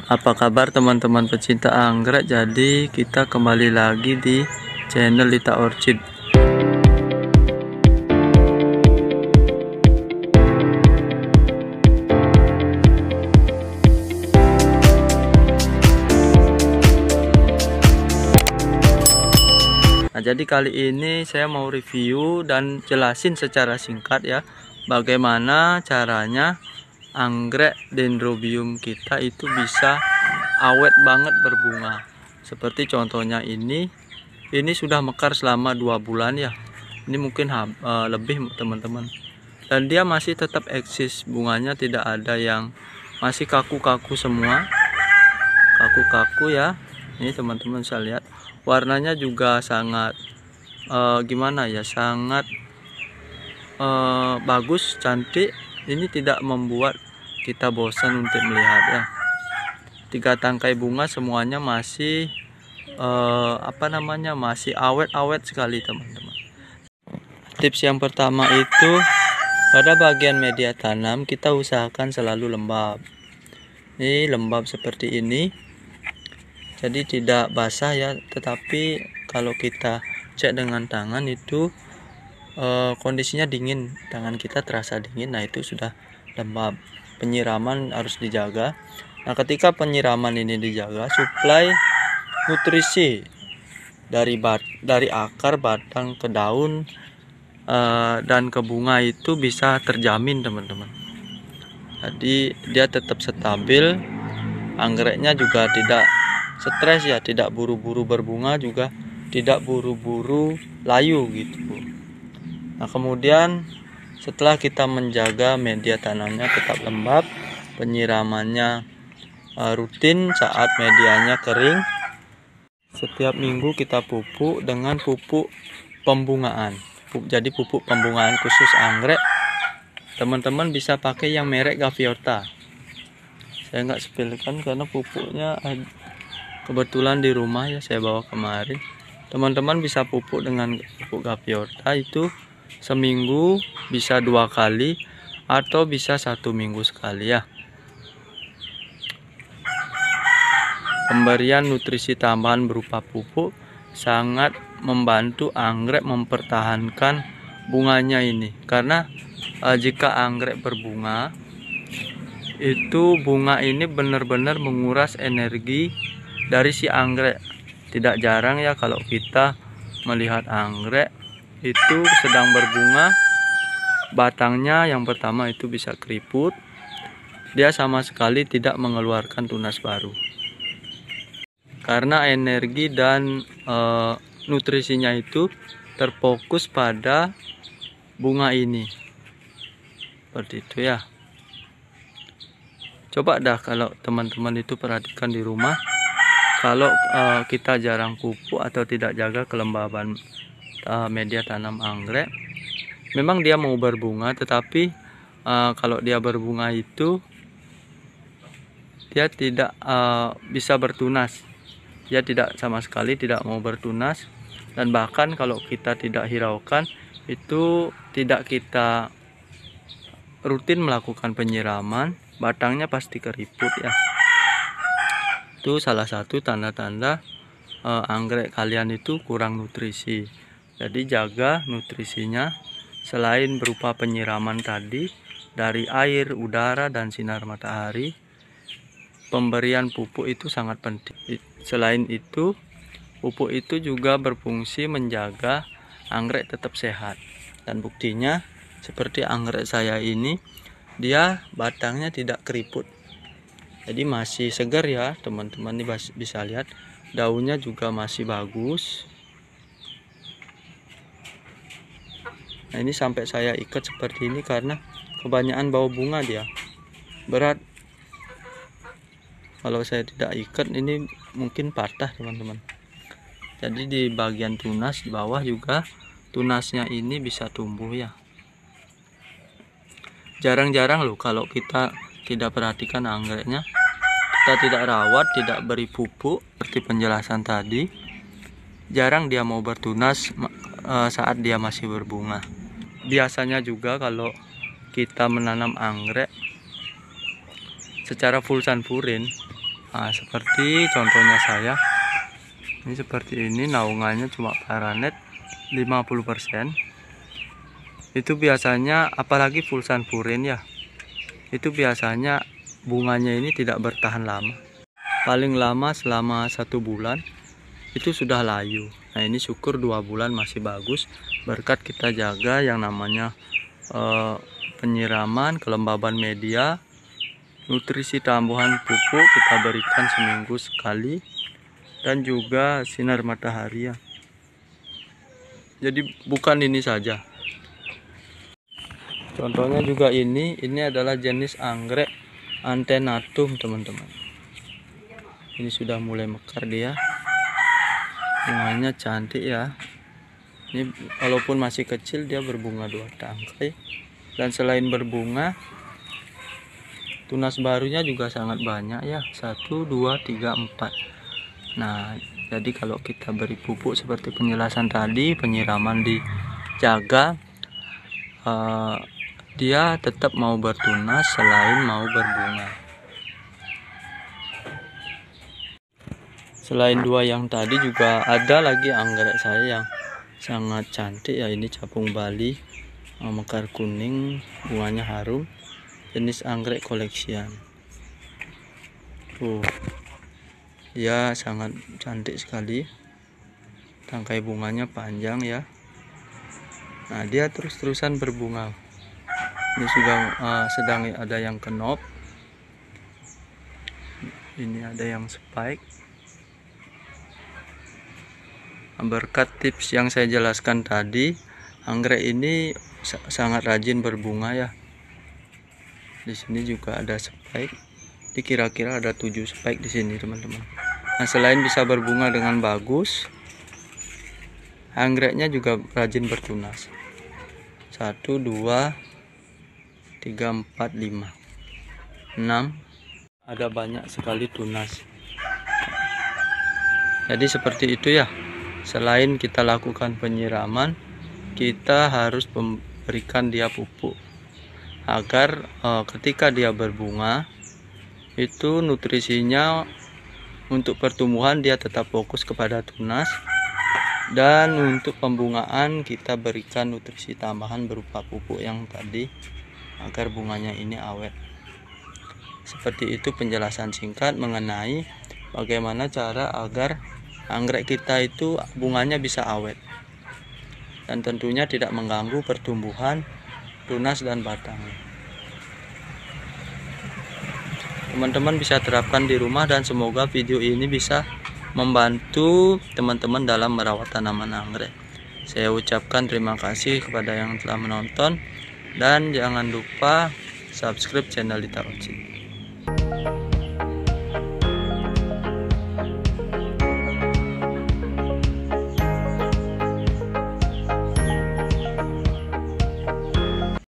Apa kabar teman-teman pecinta anggrek? Jadi kita kembali lagi di channel Lita Orchid. Nah, jadi kali ini saya mau review dan jelasin secara singkat ya, bagaimana caranya anggrek dendrobium kita itu bisa awet banget berbunga. Seperti contohnya ini sudah mekar selama 2 bulan ya. Ini mungkin lebih teman-teman. Dan dia masih tetap eksis, bunganya tidak ada yang masih kaku-kaku semua. Kaku-kaku ya. Ini teman-teman bisa lihat. Warnanya juga sangat gimana ya? Sangat bagus, cantik. Ini tidak membuat kita bosan untuk melihat ya. 3 tangkai bunga semuanya masih masih awet-awet sekali teman-teman. Tips yang pertama itu pada bagian media tanam kita usahakan selalu lembab. Ini lembab seperti ini. Jadi tidak basah ya, tetapi kalau kita cek dengan tangan itu kondisinya dingin, tangan kita terasa dingin. Nah, itu sudah lembab. Penyiraman harus dijaga. Nah, ketika penyiraman ini dijaga, suplai nutrisi dari akar, batang ke daun dan ke bunga itu bisa terjamin teman-teman. Jadi dia tetap stabil, anggreknya juga tidak stres ya, tidak buru-buru berbunga, juga tidak buru-buru layu gitu. Nah, kemudian setelah kita menjaga media tanamnya tetap lembab, penyiramannya rutin saat medianya kering. Setiap minggu kita pupuk dengan pupuk pembungaan. Jadi pupuk pembungaan khusus anggrek, teman-teman bisa pakai yang merek Gaviota. Saya nggak sepelekan karena pupuknya kebetulan di rumah ya, saya bawa kemarin. Teman-teman bisa pupuk dengan pupuk Gaviota itu seminggu bisa 2 kali atau bisa 1 minggu sekali ya. Pemberian nutrisi tambahan berupa pupuk sangat membantu anggrek mempertahankan bunganya ini, karena jika anggrek berbunga itu bunga ini benar-benar menguras energi dari si anggrek. Tidak jarang ya kalau kita melihat anggrek itu sedang berbunga, batangnya yang pertama itu bisa keriput, dia sama sekali tidak mengeluarkan tunas baru karena energi dan nutrisinya itu terfokus pada bunga ini. Seperti itu ya. Coba dah kalau teman-teman itu perhatikan di rumah, kalau kita jarang pupuk atau tidak jaga kelembaban media tanam anggrek, memang dia mau berbunga, tetapi kalau dia berbunga itu dia tidak bisa bertunas. Dia tidak sama sekali tidak mau bertunas, dan bahkan kalau kita tidak hiraukan itu, tidak kita rutin melakukan penyiraman, batangnya pasti keriput ya. Itu salah satu tanda-tanda anggrek kalian itu kurang nutrisi. Jadi jaga nutrisinya, selain berupa penyiraman tadi dari air, udara, dan sinar matahari, pemberian pupuk itu sangat penting. Selain itu, pupuk itu juga berfungsi menjaga anggrek tetap sehat. Dan buktinya seperti anggrek saya ini, dia batangnya tidak keriput. Jadi masih segar ya teman-teman, ini bisa lihat daunnya juga masih bagus. Nah, ini sampai saya ikat seperti ini karena kebanyakan bau bunga, dia berat. Kalau saya tidak ikat ini mungkin patah teman-teman. Jadi di bagian tunas di bawah juga tunasnya ini bisa tumbuh ya. Jarang-jarang loh kalau kita tidak perhatikan anggreknya, kita tidak rawat, tidak beri pupuk seperti penjelasan tadi, jarang dia mau bertunas saat dia masih berbunga. Biasanya juga kalau kita menanam anggrek secara full sunfurin Nah, seperti contohnya saya ini, seperti ini naungannya cuma paranet 50%. Itu biasanya, apalagi full sunfurin ya, itu biasanya bunganya ini tidak bertahan lama, paling lama selama 1 bulan itu sudah layu. Nah ini syukur 2 bulan masih bagus, berkat kita jaga yang namanya penyiraman, kelembaban media, nutrisi tambahan pupuk kita berikan seminggu sekali, dan juga sinar matahari ya. Jadi bukan ini saja, contohnya juga ini adalah jenis anggrek antenatum teman-teman. Ini sudah mulai mekar dia, bunganya cantik ya. Ini walaupun masih kecil dia berbunga 2 tangkai, dan selain berbunga tunas barunya juga sangat banyak ya, 1, 2, 3, 4. Nah jadi kalau kita beri pupuk seperti penjelasan tadi, penyiraman dijaga, dia tetap mau bertunas selain mau berbunga. Selain 2 yang tadi juga ada lagi anggrek saya yang sangat cantik ya. Ini capung Bali, mekar kuning, bunganya harum, jenis anggrek koleksian. Ya sangat cantik sekali, tangkai bunganya panjang ya. Nah dia terus-terusan berbunga. Ini sudah sedang ada yang kenop, ini ada yang spike. Berkat tips yang saya jelaskan tadi, anggrek ini sangat rajin berbunga ya. Di sini juga ada spike, kira-kira ada 7 spike di sini teman-teman. Nah selain bisa berbunga dengan bagus, anggreknya juga rajin bertunas. 1, 2, 3, 4, 5, 6, ada banyak sekali tunas. Jadi seperti itu ya. Selain kita lakukan penyiraman, kita harus memberikan dia pupuk agar ketika dia berbunga itu nutrisinya untuk pertumbuhan dia tetap fokus kepada tunas, dan untuk pembungaan kita berikan nutrisi tambahan berupa pupuk yang tadi agar bunganya ini awet. Seperti itu penjelasan singkat mengenai bagaimana cara agar anggrek kita itu bunganya bisa awet dan tentunya tidak mengganggu pertumbuhan tunas dan batangnya. Teman-teman bisa terapkan di rumah, dan semoga video ini bisa membantu teman-teman dalam merawat tanaman anggrek. Saya ucapkan terima kasih kepada yang telah menonton, dan jangan lupa subscribe channel Dita Oci.